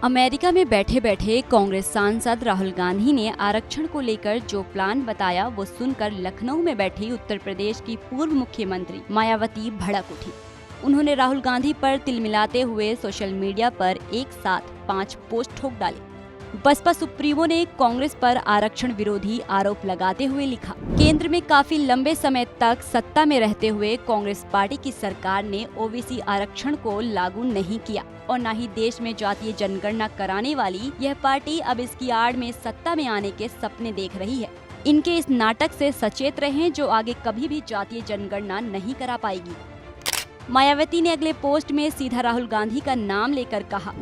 America में बैठे बैठे कांग्रेस सांसद राहुल गांधी ने आरक्षण को लेकर जो प्लान बताया वो सुनकर लखनऊ में बैठी उत्तर प्रदेश की पूर्व मुख्यमंत्री मायावती भड़क उठी। उन्होंने राहुल गांधी पर तिलमिलाते हुए सोशल मीडिया पर एक साथ 5 पोस्ट ठोक डाले। बसपा सुप्रीमो ने कांग्रेस पर आरक्षण विरोधी आरोप लगाते हुए लिखा, केंद्र में काफी लंबे समय तक सत्ता में रहते हुए कांग्रेस पार्टी की सरकार ने ओबीसी आरक्षण को लागू नहीं किया और न ही देश में जातीय जनगणना कराने वाली यह पार्टी अब इसकी आड़ में सत्ता में आने के सपने देख रही है। इनके इस नाटक से सचेत रहें जो आगे कभी भी जातीय जनगणना नहीं करा पाएगी। मायावती ने अगले पोस्ट में सीधा राहुल गांधी का नाम लेकर कहा,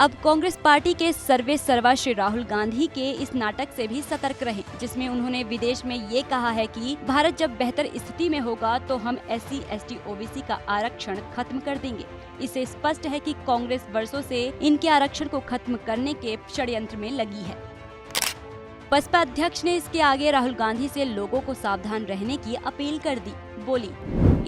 अब कांग्रेस पार्टी के सर्वे सर्वा श्री राहुल गांधी के इस नाटक से भी सतर्क रहें, जिसमें उन्होंने विदेश में ये कहा है कि भारत जब बेहतर स्थिति में होगा तो हम SC, ST, OBC का आरक्षण खत्म कर देंगे। इससे स्पष्ट है कि कांग्रेस वर्षों से इनके आरक्षण को खत्म करने के षड्यंत्र में लगी है। बसपा अध्यक्ष ने इसके आगे राहुल गांधी से लोगों को सावधान रहने की अपील कर दी। बोली,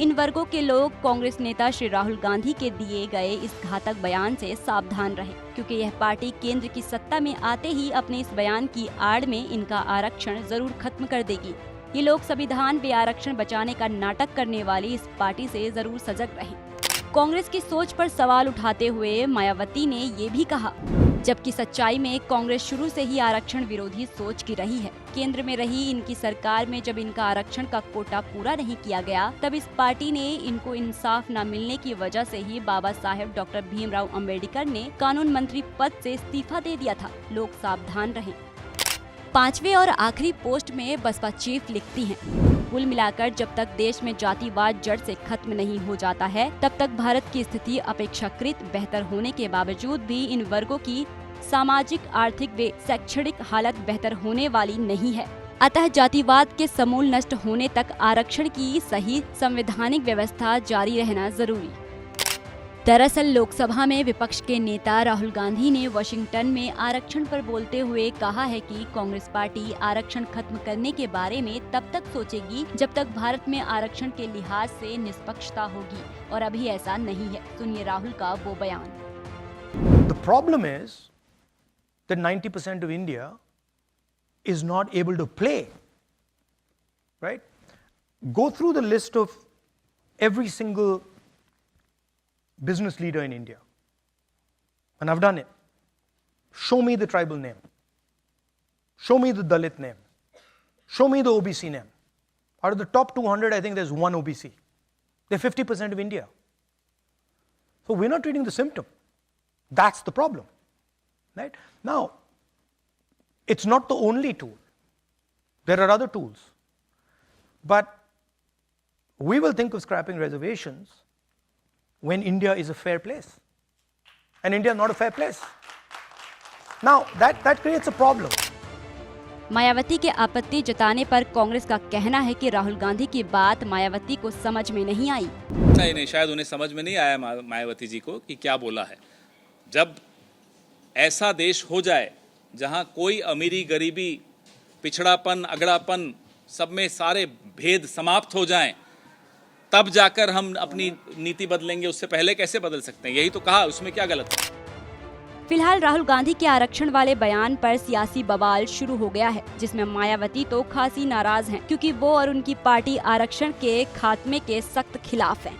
इन वर्गों के लोग कांग्रेस नेता श्री राहुल गांधी के दिए गए इस घातक बयान से सावधान रहें, क्योंकि यह पार्टी केंद्र की सत्ता में आते ही अपने इस बयान की आड़ में इनका आरक्षण जरूर खत्म कर देगी। ये लोग संविधान व आरक्षण बचाने का नाटक करने वाली इस पार्टी से जरूर सजग रहें। कांग्रेस की सोच पर सवाल उठाते हुए मायावती ने ये भी कहा, जबकि सच्चाई में कांग्रेस शुरू से ही आरक्षण विरोधी सोच की रही है। केंद्र में रही इनकी सरकार में जब इनका आरक्षण का कोटा पूरा नहीं किया गया, तब इस पार्टी ने इनको इंसाफ न मिलने की वजह से ही बाबा साहेब डॉक्टर भीमराव अंबेडकर ने कानून मंत्री पद से इस्तीफा दे दिया था। लोग सावधान रहें। 5वें और आखिरी पोस्ट में बसपा चीफ लिखती हैं, कुल मिलाकर जब तक देश में जातिवाद जड़ से खत्म नहीं हो जाता है, तब तक भारत की स्थिति अपेक्षाकृत बेहतर होने के बावजूद भी इन वर्गों की सामाजिक, आर्थिक व शैक्षणिक हालत बेहतर होने वाली नहीं है। अतः जातिवाद के समूल नष्ट होने तक आरक्षण की सही संवैधानिक व्यवस्था जारी रहना जरूरी। दरअसल लोकसभा में विपक्ष के नेता राहुल गांधी ने वॉशिंगटन में आरक्षण पर बोलते हुए कहा है कि कांग्रेस पार्टी आरक्षण खत्म करने के बारे में तब तक सोचेगी जब तक भारत में आरक्षण के लिहाज से निष्पक्षता होगी, और अभी ऐसा नहीं है। सुनिए राहुल का वो बयान। The problem is that 90% of India is not able to play, right? Go through the list of every single business leader in India, and I've done it. Show me the tribal name, show me the Dalit name, show me the OBC name. Out of the top 200, I think there's one OBC. They're 50% of India. So we're not treating the symptom. That's the problem, right? Now, it's not the only tool. There are other tools. But we will think of scrapping reservations when India is a fair place. And India is not a fair place. Now, that creates a problem. Mayawati के आपत्ति जताने पर कांग्रेस का कहना है कि राहुल गांधी की बात मायावती को समझ में नहीं आई। नहीं, शायद उन्हें समझ में नहीं आया मायावती जी को कि क्या बोला है। जब ऐसा देश हो जाए जहां कोई अमीरी, गरीबी, पिछड़ापन, अगड़ापन, सब में सारे भेद समाप्त हो जाएं, तब जाकर हम अपनी नीति बदलेंगे। उससे पहले कैसे बदल सकते हैं? यही तो कहा, उसमें क्या गलत है? फिलहाल राहुल गांधी के आरक्षण वाले बयान पर सियासी बवाल शुरू हो गया है, जिसमें मायावती तो खासी नाराज हैं, क्योंकि वो और उनकी पार्टी आरक्षण के खात्मे के सख्त खिलाफ हैं।